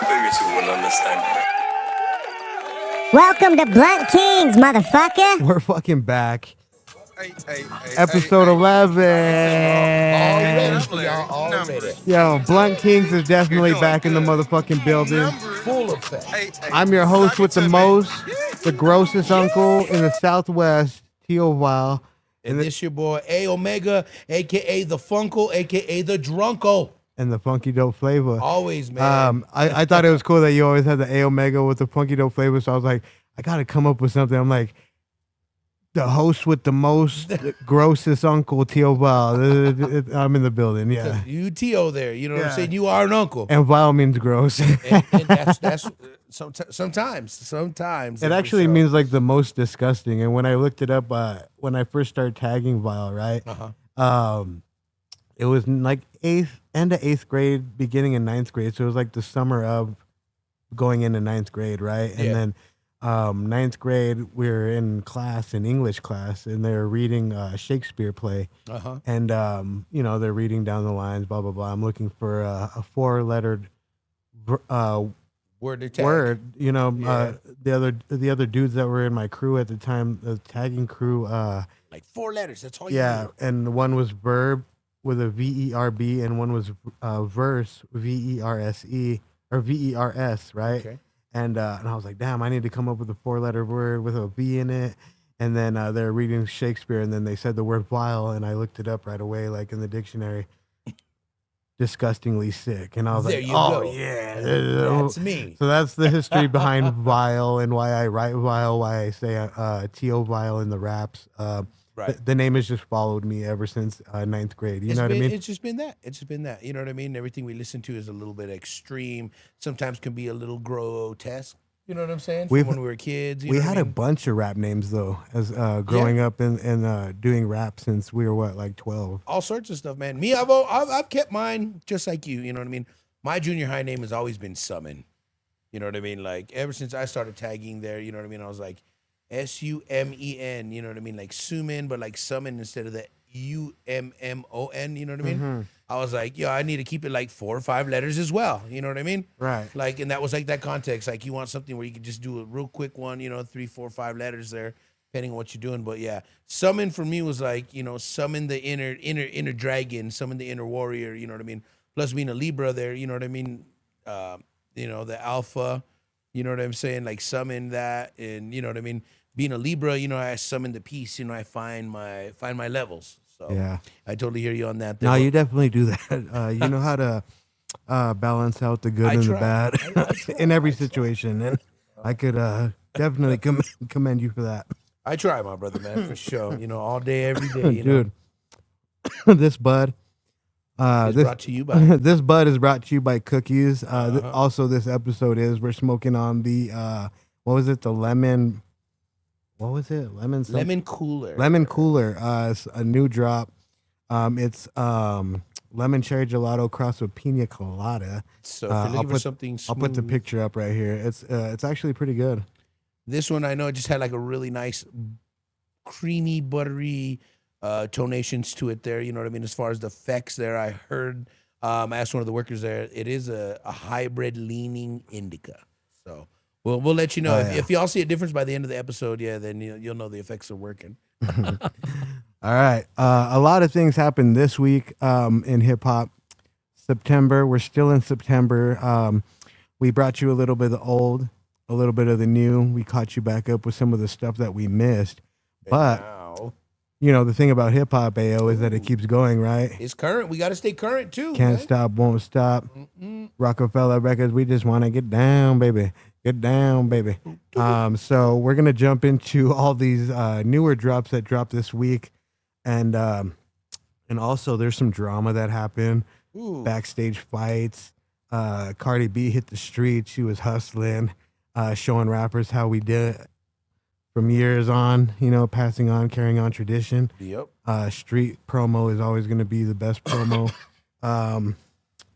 Spiritual will understand. Welcome to Blunt Kings, motherfucker. We're fucking back. Hey, Episode 11. Already. Yo, Blunt Kings is definitely back in the motherfucking building. Full effect. I'm your host with the most, the grossest uncle in the Southwest, Tio Vile. And this your boy AO Mega, a.k.a. the Funkle, a.k.a. the Drunko. And the funky dope flavor. Always, man. I thought it was cool that you always had the AO Mega with the funky dope flavor, so I was like, I got to come up with something. I'm like, the host with the most, the grossest uncle, Tio Vile. I'm in the building, yeah. You Tio there, you know what I'm saying? You are an uncle. And Vile means gross. and that's sometimes. It actually means like the most disgusting. And when I looked it up, when I first started tagging Vile, right? It was like end of 8th grade, beginning in 9th grade. So it was like the summer of going into 9th grade, right? And then 9th grade, we were in class, in English class, and they were reading a Shakespeare play. And, you know, they're reading down the lines, blah, blah, blah. I'm looking for a 4-lettered word. You know, the other dudes that were in my crew at the time, the tagging crew. Like 4 letters, that's all you Yeah, need. and one was verb with a V-E-R-B, and one was verse, V-E-R-S-E, or V-E-R-S, right? Okay. And I was like, damn, I need to come up with a 4-letter word with a V in it. And then they're reading Shakespeare, and then they said the word vile, and I looked it up right away, like in the dictionary. Disgustingly sick. And I was There like, you oh, go. yeah. That's me. So that's the history behind Vile and why I write Vile, why I say Tio Vile in the raps. Right. The name has just followed me ever since 9th grade. You know what I mean? It's just been that. It's just been that. You know what I mean? Everything we listen to is a little bit extreme. Sometimes can be a little grotesque. You know what I'm saying? From when we were kids. We had a bunch of rap names, though, as growing up and doing rap since we were, what, like 12? All sorts of stuff, man. Me, I've kept mine just like you. You know what I mean? My junior high name has always been Summon. You know what I mean? Like, ever since I started tagging there, you know what I mean? I was like, S-U-M-E-N, you know what I mean? Like Summon, but like Summon instead of the U-M-M-O-N, you know what I mean? I was like, yo, I need to keep it like 4 or 5 letters as well. You know what I mean? Right. Like, and that was like that context. Like, you want something where you can just do a real quick one, you know, 3, 4, 5 letters there, depending on what you're doing. But yeah, Summon for me was like, you know, summon the inner dragon, summon the inner warrior, you know what I mean? Plus being a Libra there, you know what I mean? You know, the alpha, you know what I'm saying? Like summon that, and you know what I mean? Being a Libra, you know, I summon the peace, you know, I find my levels. So Yeah. I totally hear you on that. No, you definitely do that. You know how to balance out the good and the bad in every situation. And I could definitely commend you for that. I try, my brother, man, for sure. You know, all day, every day. You Dude, this bud. brought to you by. This bud is brought to you by Cookies. Also, this episode we're smoking on the, what was it? The lemon... What was it? Lemon Cooler. Lemon Cooler. It's a new drop. It's lemon cherry gelato crossed with pina colada. So if you're looking for something smooth, I'll put the picture up right here. It's actually pretty good. This one I know it just had like a really nice, creamy, buttery tonations to it there. You know what I mean? As far as the effects there, I heard. I asked one of the workers there. It is a hybrid leaning indica. So. We'll let you know. If y'all see a difference by the end of the episode, then you'll know the effects are working. All right. A lot of things happened this week in hip-hop. September. We're still in September. We brought you a little bit of the old, a little bit of the new. We caught you back up with some of the stuff that we missed. But, you know, the thing about hip-hop, AO, is that it keeps going, right? It's current. We got to stay current, too. Can't stop, won't stop. Rockefeller Records, we just want to get down, baby. Get down, baby. So we're going to jump into all these newer drops that dropped this week. And also there's some drama that happened. Backstage fights. Cardi B hit the street. She was hustling, showing rappers how we did it from years on, you know, passing on, carrying on tradition. Yep. Street promo is always going to be the best promo. But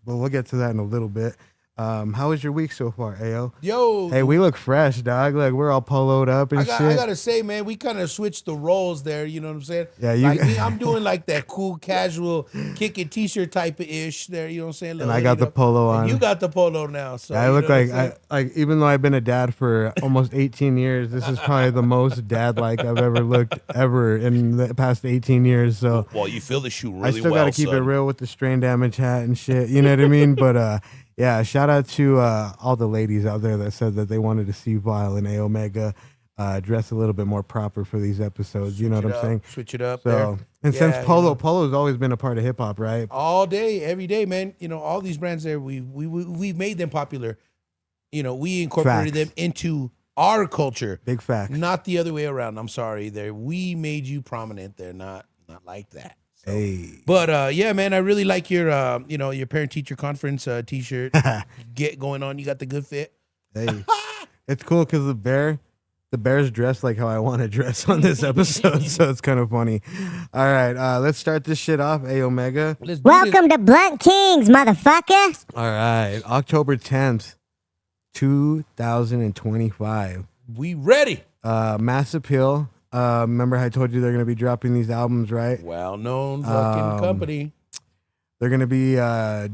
we'll get to that in a little bit. How was your week so far, AO? Yo, Hey, we look fresh, dog. Like we're all poloed up and I shit. gotta say, man, we kind of switched the roles there. You know what I'm saying? Yeah, you- like me, I'm doing like that cool, casual, kicking t-shirt type of ish there. You know what I'm saying? And Little I got hoodie the up. polo And on. you got the polo now. So I you look know what I'm like saying? like even though I've been a dad for almost 18 years, this is probably the most dad-like I've ever looked ever in the past 18 years. So Well, you feel the shoe really I still well, got to keep it son. real with the strain damage hat and shit. You know what I mean? But yeah, shout out to all the ladies out there that said that they wanted to see Vile and AO Mega dress a little bit more proper for these episodes. You know what I'm saying? Switch it up So there. and Yeah, since you polo, know. polo's always been a part of hip hop, right? all day, every day, man. You know, all these brands there, we've made them popular. You know, we incorporated Facts. them into our culture, Big facts. not the other way around. I'm sorry, there we made you prominent. They're not like that. So, Hey. but yeah, man, I really like your you know, your parent teacher conference t-shirt get going on. You got the good fit. Hey, it's cool because the bear's dressed like how I want to dress on this episode, so it's kind of funny. All right, let's start this shit off. AO Mega. Let's do Welcome to Blunt Kings, motherfucker. All right, October 10th, 2025. this. We ready. Mass Appeal. Remember how I told you they're gonna be dropping these albums, right? Well-known fucking company. They're gonna be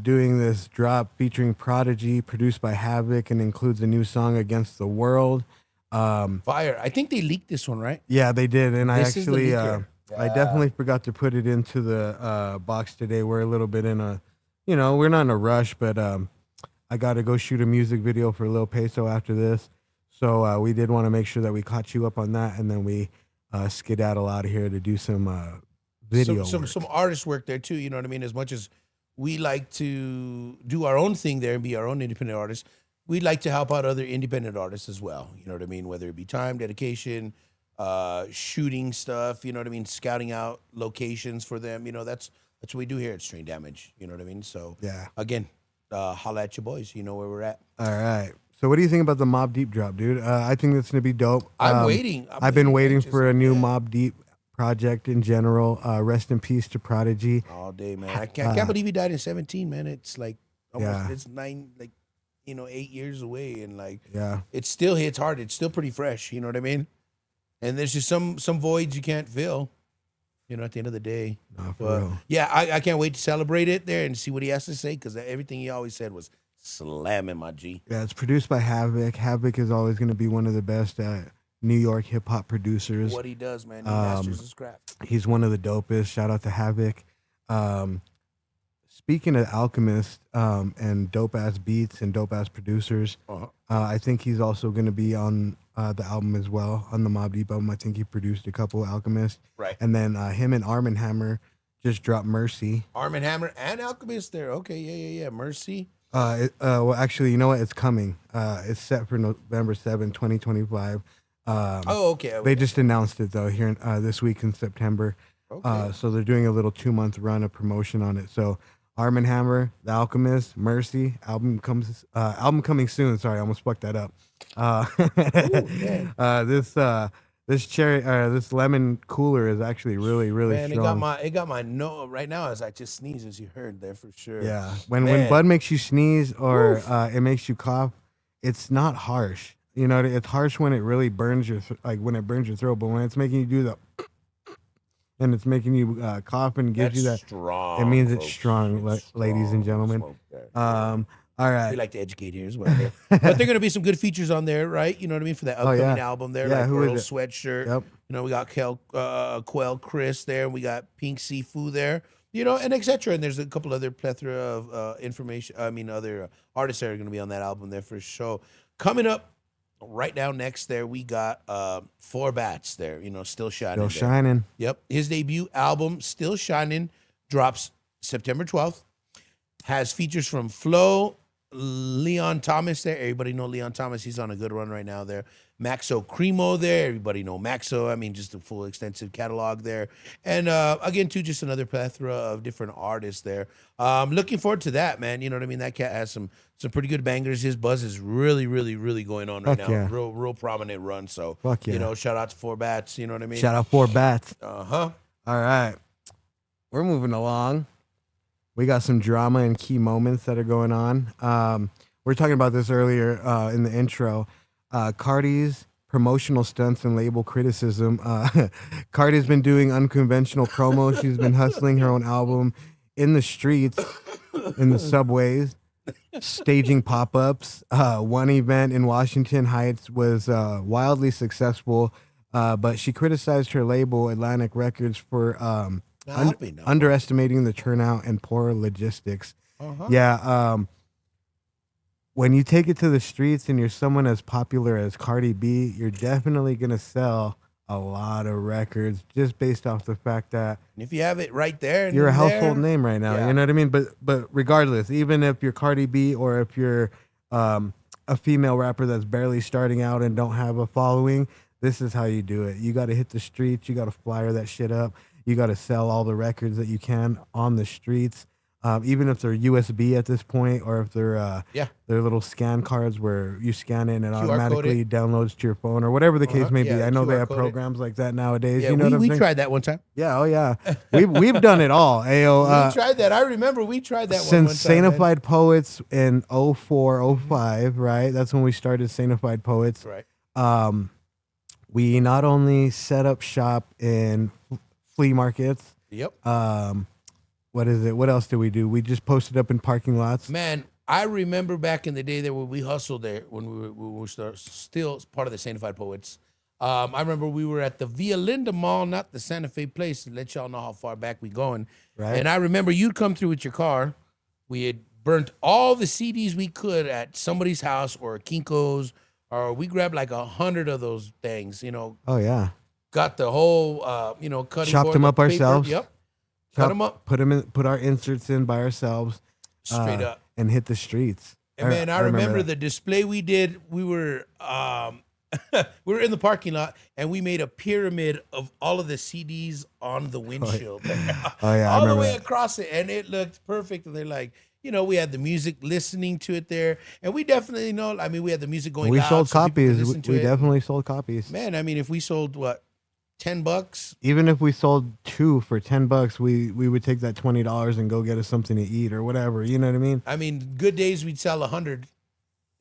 doing this drop featuring Prodigy, produced by Havoc, and includes a new song, Against the World. Fire. I think they leaked this one, right? Yeah, they did, and I This is the actually, leaker. I definitely forgot to put it into the box today. We're a little bit in a, you know, we're not in a rush, but I got to go shoot a music video for Lil Peso after this, so we did want to make sure that we caught you up on that, and then we skedaddle out of here to do some video work. some artist work there too. You know what I mean? As much as we like to do our own thing there and be our own independent artists, we'd like to help out other independent artists as well. You know what I mean? Whether it be time, dedication, shooting stuff. You know what I mean? Scouting out locations for them. You know, that's what we do here at Strain Damage. You know what I mean? So Yeah. again, holla at your boys. You know where we're at. All right. So what do you think about the Mobb Deep drop, dude? I think that's gonna be dope. I'm waiting. I've been waiting anxiously. for a new Yeah. Mobb Deep project in general. Rest in peace to Prodigy. all day, man. I can't believe he died in 17, man. It's like almost Yeah. it's 8 years away, and like Yeah. it still hits hard. It's still pretty fresh. You know what I mean? And there's just some voids you can't fill. You know, at the end of the day. Nah, for But real. yeah, I can't wait to celebrate it there and see what he has to say, because everything he always said was slamming, my G. Yeah, it's produced by Havoc. Havoc is always going to be one of the best New York hip hop producers. What he does, man, he masters his craft. He's one of the dopest. Shout out to Havoc. Speaking of Alchemist and dope ass beats and dope ass producers, I think he's also going to be on the album as well, on the Mobb Deep album. I think he produced a couple Alchemist. Right. And then him and Armand Hammer just dropped Mercy. Armand Hammer and Alchemist there. Okay, yeah. Mercy. Well, actually, you know what? It's coming. It's set for November 7th, 2025. Oh, okay. They just announced it, though, here this week in September. Okay. So they're doing a little 2-month run of promotion on it. So Armand Hammer, The Alchemist, Mercy, album coming soon. Sorry, I almost fucked that up. This lemon cooler is actually really, really Man, strong. it got my no right now as I just sneeze, as you heard there for sure. Yeah, when Man. Bud makes you sneeze or it makes you cough, it's not harsh. You know, it's harsh when it really burns your when it burns your throat. But when it's making you do the and it's making you cough and gives you that, strong. it means it's folks. strong, ladies and gentlemen. Smoke there. All right. We like to educate here as well. But there are going to be some good features on there, right? You know what I mean? For that upcoming yeah. album there. Yeah, like who is Earl it? Sweatshirt. Yep. You know, we got Quell Chris there. We got Pink Sifu there. You know, and etc. And there's a couple other plethora of other artists that are going to be on that album there for sure. Coming up right now next there, we got 4 Bats there. You know, Still Shining. Still there. shining. Yep. His debut album, Still Shinin', drops September 12th. Has features from Flo, Leon Thomas there. Everybody know Leon Thomas. He's on a good run right now there. Maxo Cremo there. Everybody know Maxo. I mean, just a full extensive catalog there. And again, too, just another plethora of different artists there. Looking forward to that, man. You know what I mean? That cat has some pretty good bangers. His buzz is really, really, really going on right Fuck now. yeah. Real prominent run. So, Fuck yeah. you know, shout out to 4 Bats. You know what I mean? Shout out 4 Bats. Uh-huh. All right. We're moving along. We got some drama and key moments that are going on. We're we're talking about this earlier in the intro. Cardi's promotional stunts and label criticism. Cardi's been doing unconventional promo. She's been hustling her own album in the streets, in the subways, staging pop-ups. One event in Washington Heights was wildly successful, but she criticized her label, Atlantic Records, for underestimating the turnout and poor logistics. Yeah, when you take it to the streets and you're someone as popular as Cardi B, you're definitely going to sell a lot of records just based off the fact that And if you have it right there, and you're a there, household name right now. You know what I mean? But regardless, even if you're Cardi B or if you're a female rapper that's barely starting out and don't have a following, this is how you do it. You got to hit the streets. You got to flyer that shit up. You got to sell all the records that you can on the streets. Even if they're USB at this point, or if they're they're little scan cards where you scan it and it automatically downloads to your phone, or whatever the case may be. I know they have programs like that nowadays. Yeah, you know what I'm we saying? tried that one time. Yeah, oh yeah, we've done it all. Ayo, We tried that. I remember we tried that since one time. Sanctified Poets in 04, 05, right? That's when we started Sanctified Poets. Right. We not only set up shop in flea markets. Yep. What is it? What else did we do? We just posted up in parking lots. Man, I remember back in the day that when we hustled there, when we were still part of the Sanctified Poets. I remember we were at the Via Linda Mall, not the Santa Fe place, to let y'all know how far back we going. Right. And I remember you'd come through with your car. We had burnt all the CDs we could at somebody's house or Kinko's, or we grabbed like 100 of those things, you know. Oh, yeah. Got the whole, cutting Chopped board, them the up paper. ourselves. Yep. Cut them up. Put our inserts in by ourselves. Straight up. And hit the streets. And man, I remember that. the display we did. We were we were in the parking lot and we made a pyramid of all of the CDs on the windshield. Oh yeah, all I the remember way that. across it, and it looked perfect. And they're like, you know, we had the music listening to it there, and we definitely know. I mean, we had the music going. We loud sold so people could copies. listen to We it. definitely sold copies. Man, I mean, if we sold what, $10, Even if we sold 2 for $10, we would take that $20 and go get us something to eat or whatever. You know what I mean? I mean, good days we'd sell $100,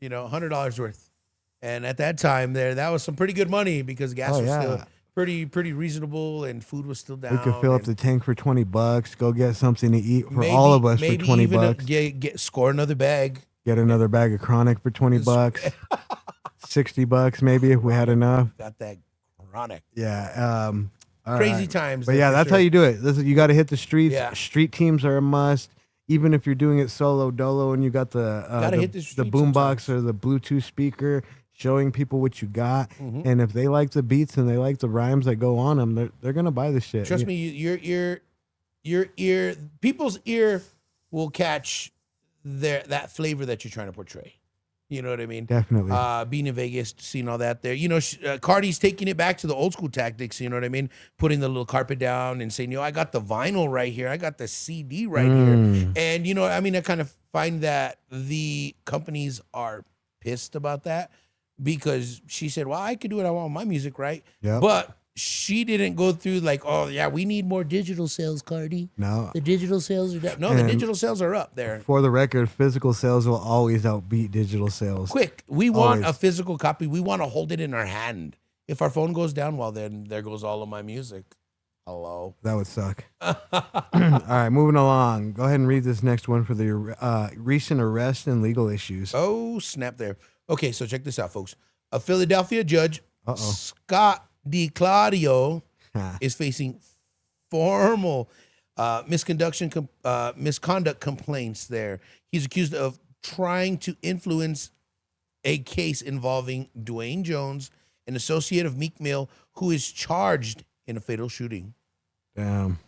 $100 worth. And at that time that was some pretty good money because gas was still pretty reasonable and food was still down. We could fill up the tank for $20, go get something to eat for maybe, all of us for maybe $20. even score another bag. Get another bag of Chronic for $20, $60 maybe if we had enough. Got that Chronic. Yeah. All Crazy right. times. But though, yeah, for that's sure. how you do it. You got to hit the streets. Yeah. Street teams are a must. Even if you're doing it solo dolo and you got the hit the streets boombox sometimes. or the Bluetooth speaker, showing people what you got, Mm-hmm. and if they like the beats and they like the rhymes that go on them, they're gonna buy the shit. Trust me, your ear, people's ear will catch that flavor that you're trying to portray. You know what I mean? Definitely. Being in Vegas, seeing all that there. You know, Cardi's taking it back to the old school tactics. You know what I mean? Putting the little carpet down and saying, I got the vinyl right here. I got the CD right here. And, I mean, I kind of find that the companies are pissed about that because she said, well, I could do what I want with my music, right? Yep. But she didn't go through like, oh, yeah, we need more digital sales, Cardi. No. The digital sales are down. No, the And digital sales are up there. For the record, physical sales will always outbeat digital sales. Quick, we want Always. a physical copy. We want to hold it in our hand. If our phone goes down, well, then there goes all of my music. Hello. That would suck. All right, moving along. Go ahead and read this next one for the recent arrest and legal issues. Oh, snap there. Okay, so check this out, folks. A Philadelphia judge, Uh-oh. Scott DiClaudio, is facing formal misconduct complaints there. He's accused of trying to influence a case involving Dwayne Jones, an associate of Meek Mill, who is charged in a fatal shooting. Damn.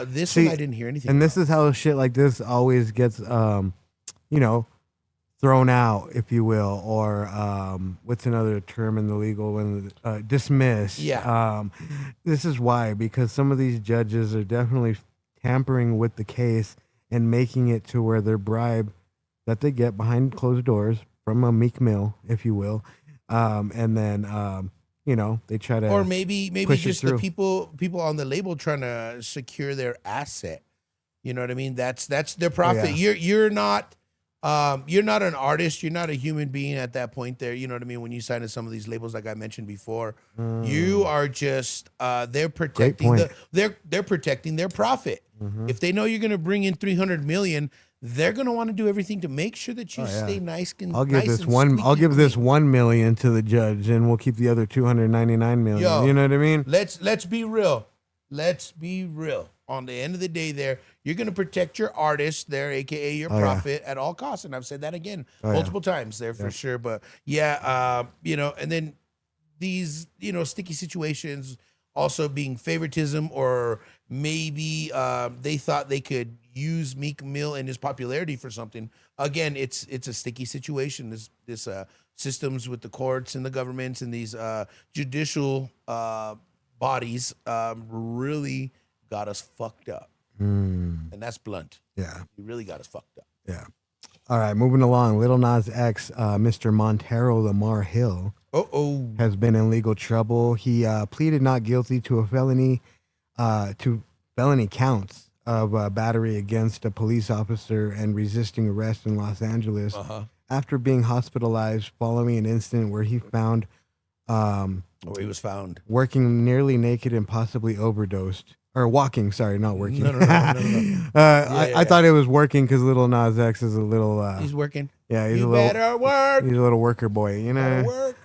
This See, one I didn't hear anything And about. this is how shit like this always gets, thrown out, if you will, or what's another term in the legal one? Dismissed. Yeah. This is why, because some of these judges are definitely tampering with the case and making it to where their bribe that they get behind closed doors from a Meek Mill, if you will, and then they try to, Or maybe push it just the through. people on the label trying to secure their asset. You know what I mean? That's their profit. Yeah. You're not You're not an artist. You're not a human being at that point there. You know what I mean? When you sign to some of these labels, like I mentioned before, you are just they're protecting point. they're protecting their profit. If they know you're gonna bring in 300 million, they're gonna want to do everything to make sure that you stay nice and I'll give nice this and one. I'll squeaky give this clean. 1 million to the judge, and we'll keep the other 299 million. Yo, You know what I mean? Let's be real. Let's be real. On the end of the day, there you're gonna protect your artist there, aka your profit, at all costs. And I've said that again multiple times there for sure. But yeah, you know, and then these, you know, sticky situations also being favoritism, or maybe they thought they could use Meek Mill and his popularity for something. Again, it's a sticky situation. This systems with the courts and the governments and these judicial bodies really got us fucked up. And that's blunt. Yeah. He really got us fucked up. Yeah. All right, moving along. Lil Nas X, Mr. Montero Lamar Hill, has been in legal trouble. He pleaded not guilty to a felony counts of battery against a police officer and resisting arrest in Los Angeles after being hospitalized following an incident where he found Where he was found. working nearly naked and possibly overdosed. Or walking, sorry, not working. No. I thought it was working because Lil Nas X is a little. He's working. Yeah, he's You a little. better work. He's a little worker boy, you know. Work.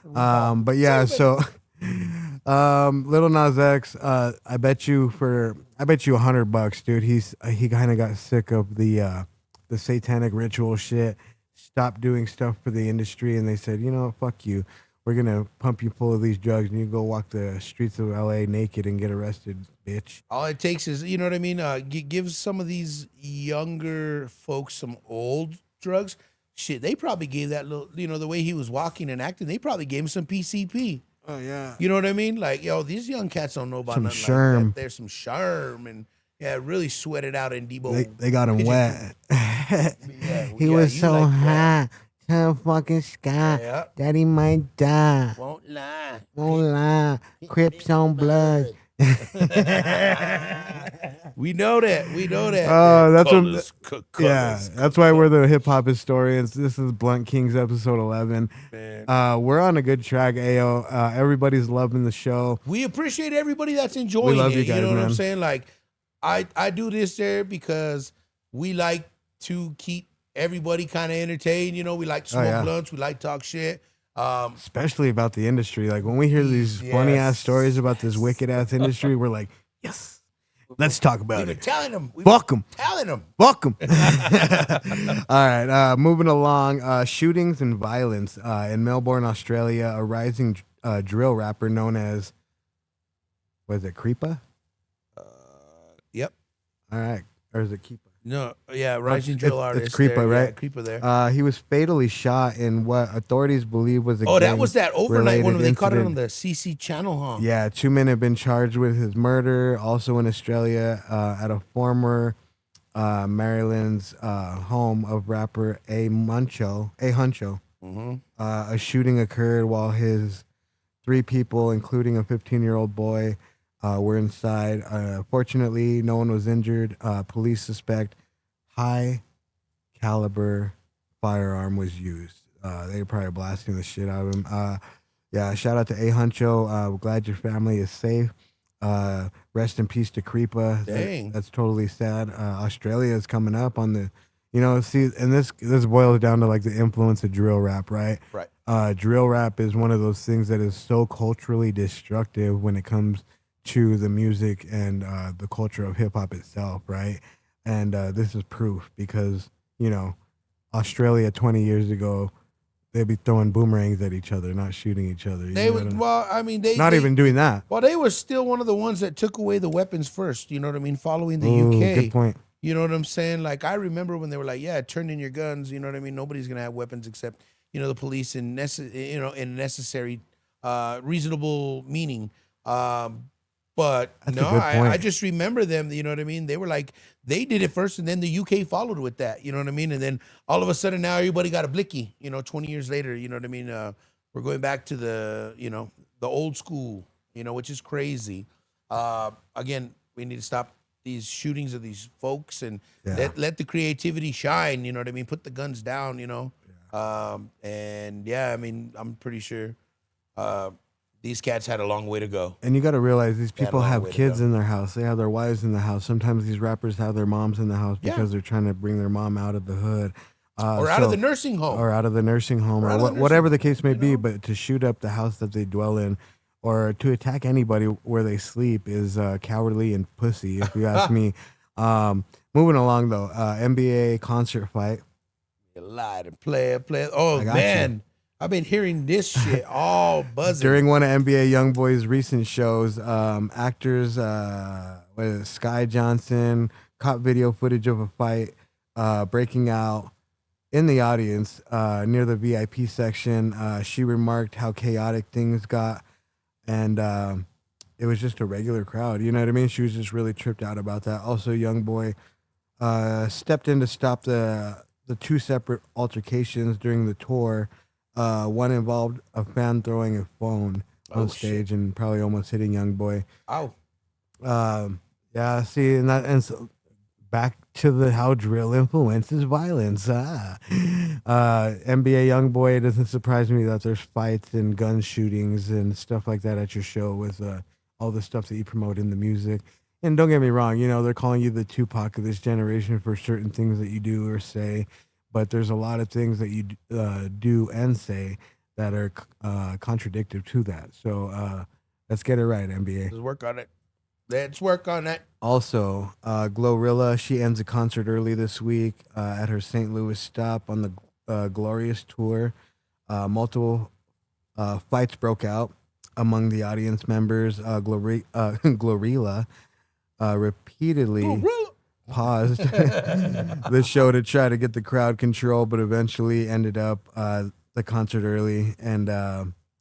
But yeah, so Lil Nas X, I bet you $100, dude. He kind of got sick of the satanic ritual shit. Stopped doing stuff for the industry, and they said, you know, fuck you. We're gonna pump you full of these drugs, and you go walk the streets of LA naked and get arrested, bitch. All it takes is, you know what I mean? Give some of these younger folks some old drugs. Shit, they probably gave that little, you know, the way he was walking and acting, they probably gave him some PCP. Oh yeah. You know what I mean? Like, yo, these young cats don't know about Some nothing sherm. like that. There's some sherm, and yeah, really sweated out in Debo. They got him wet. He Yeah, was you so like high that. to the fucking sky. Yeah. Daddy might die. Won't lie. Won't lie. Crips on blood. We know that. Oh, that's Colors, what. Yeah, that's why we're the hip hop historians. This is Blunt Kings episode 11. We're on a good track, AO. Everybody's loving the show. We appreciate everybody that's enjoying love it. you guys, know what man. I'm saying? Like, I do this there because we like to keep everybody kind of entertained. You know, we like to smoke blunts. We like to talk shit. Especially about the industry. Like when we hear these funny ass stories about this wicked ass industry, we're like, yes, let's talk about We've been it. telling them. Fuck 'em. Telling them. Fuck 'em. All right, moving along. Shootings and violence in Melbourne, Australia. A rising drill rapper known as, what is it, Kreepa? Yep. All right, or is it Keepa? No, yeah, rising drill artist. It's Kreepa, there. right? Yeah, Kreepa there. He was fatally shot in what authorities believe was a That was that overnight one. gang-related They caught it on incident. the CC channel, huh? Yeah, 2 men have been charged with his murder. Also in Australia, at a former Maryland's home of rapper Ay Huncho. A shooting occurred while his 3 people, including a 15-year-old boy, were inside. Fortunately, no one was injured. Police suspect high caliber firearm was used. They were probably blasting the shit out of him. Yeah, shout out to Ay Huncho. Glad your family is safe. Rest in peace to Kreepa. Dang. That's totally sad. Australia is coming up on the, you know, see, and this boils down to like the influence of drill rap, right? Right. Drill rap is one of those things that is so culturally destructive when it comes to the music and the culture of hip hop itself, right? And this is proof because, you know, Australia 20 years ago, they'd be throwing boomerangs at each other, not shooting each other. They would, well, I mean, not even doing that. Well, they were still one of the ones that took away the weapons first. You know what I mean? Following the Ooh, UK. good point. You know what I'm saying? Like, I remember when they were like, yeah, turn in your guns. You know what I mean? Nobody's going to have weapons except, you know, the police in necessary, reasonable meaning. But That's no, a good point. I just remember them, you know what I mean? They were like, they did it first and then the UK followed with that, you know what I mean? And then all of a sudden now everybody got a blicky, you know, 20 years later, you know what I mean? We're going back to the, you know, the old school, you know, which is crazy. Again, we need to stop these shootings of these folks and let the creativity shine. You know what I mean? Put the guns down. You know, and yeah, I mean, I'm pretty sure these cats had a long way to go. And you got to realize these people have kids go. in their house. They have their wives in the house. Sometimes these rappers have their moms in the house because they're trying to bring their mom out of the hood. Or out of the nursing home. Or out of the nursing home. Or whatever the case may be. But to shoot up the house that they dwell in or to attack anybody where they sleep is cowardly and pussy, if you ask me. Moving along, though. NBA concert fight. You lied and play. Oh, man. I've been hearing this shit all buzzing. During one of NBA YoungBoy's recent shows, actors Sky Johnson caught video footage of a fight breaking out in the audience near the VIP section. She remarked how chaotic things got, and it was just a regular crowd. You know what I mean? She was just really tripped out about that. Also, YoungBoy stepped in to stop the two separate altercations during the tour. One involved a fan throwing a phone on stage and probably almost hitting YoungBoy. Yeah, see, and so back to how drill influences violence. NBA YoungBoy, it doesn't surprise me that there's fights and gun shootings and stuff like that at your show with all the stuff that you promote in the music. And don't get me wrong, you know, they're calling you the Tupac of this generation for certain things that you do or say. But there's a lot of things that you do and say that are contradictory to that. So let's get it right, NBA. Let's work on it. Also, Glorilla, she ends a concert early this week at her St. Louis stop on the Glorious Tour. Multiple fights broke out among the audience members. Glorilla repeatedly paused the show to try to get the crowd control, but eventually ended up the concert early and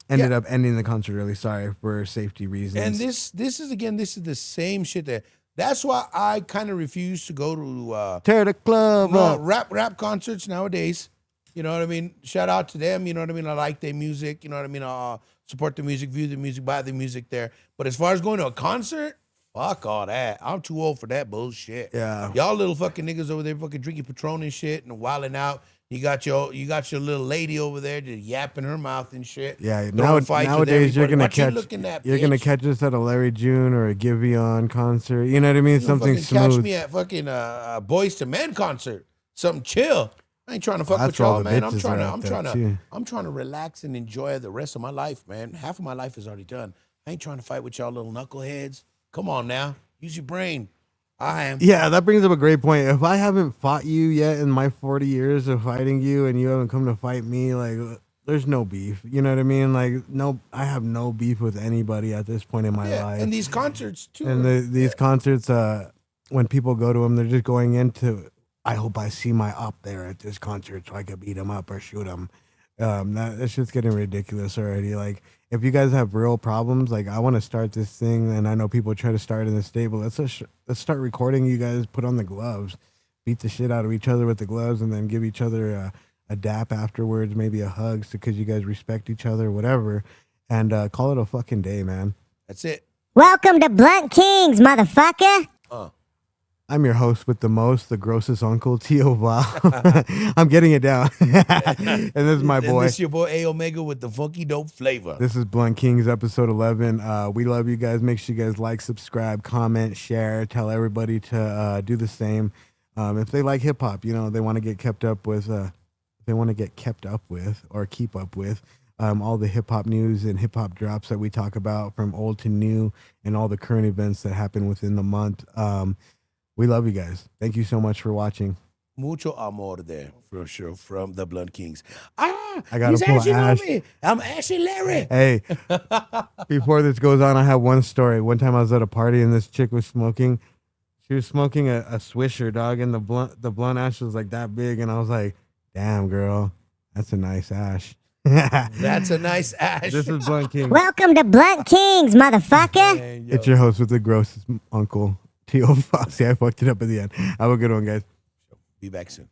ended up ending the concert early. Sorry, for safety reasons. And this is the same shit that's why I kind of refuse to go to tear the club up. rap concerts nowadays. You know what I mean? Shout out to them. You know what I mean? I like their music. You know what I mean? Support the music, view the music, buy the music there. But as far as going to a concert, fuck all that. I'm too old for that bullshit. Yeah. Y'all little fucking niggas over there fucking drinking Patron and shit and wilding out. You got your little lady over there just yapping her mouth and shit. Yeah, nowadays you're gonna catch us at a Larry June or a Giveon concert. You know what I mean? Something smooth. Catch me at fucking Boys to Men concert. Something chill. I ain't trying to fuck with y'all, man. I'm trying to relax and enjoy the rest of my life, man. Half of my life is already done. I ain't trying to fight with y'all little knuckleheads. Come on now. Use your brain. I am. Yeah, that brings up a great point. If I haven't fought you yet in my 40 years of fighting you and you haven't come to fight me, like, there's no beef. You know what I mean? Like, no, I have no beef with anybody at this point in my life. And these concerts, too. And these concerts, when people go to them, they're just going into, I hope I see my op there at this concert so I could beat him up or shoot him. That shit's getting ridiculous already. Like, if you guys have real problems, like, I want to start this thing, and I know people try to start in the stable. Let's start recording. You guys put on the gloves, beat the shit out of each other with the gloves, and then give each other a dap afterwards, maybe a hug, because you guys respect each other, whatever, and call it a fucking day, man. That's it. Welcome to Blunt Kings, motherfucker. I'm your host with the most, the grossest uncle, Tio Vile. I'm getting it down. And this is my boy. And this your boy AO Mega with the funky dope flavor. This is Blunt Kings, episode 11. We love you guys. Make sure you guys like, subscribe, comment, share. Tell everybody to do the same. If they like hip hop, you know, they want to get kept up with. They want to get kept up with or keep up with all the hip hop news and hip hop drops that we talk about from old to new, and all the current events that happen within the month. We love you guys. Thank you so much for watching. Mucho amor there, for sure, from the Blunt Kings. I got to pull Ash. I'm Ashy Larry. Hey, before this goes on, I have one story. One time I was at a party and this chick was smoking. She was smoking a Swisher, dog, and the blunt ash was like that big, and I was like, damn, girl, that's a nice ash. That's a nice ash. This is Blunt Kings. Welcome to Blunt Kings, motherfucker. It's your host with the grossest uncle, Tio Vile. I fucked it up at the end. Have a good one, guys. Be back soon.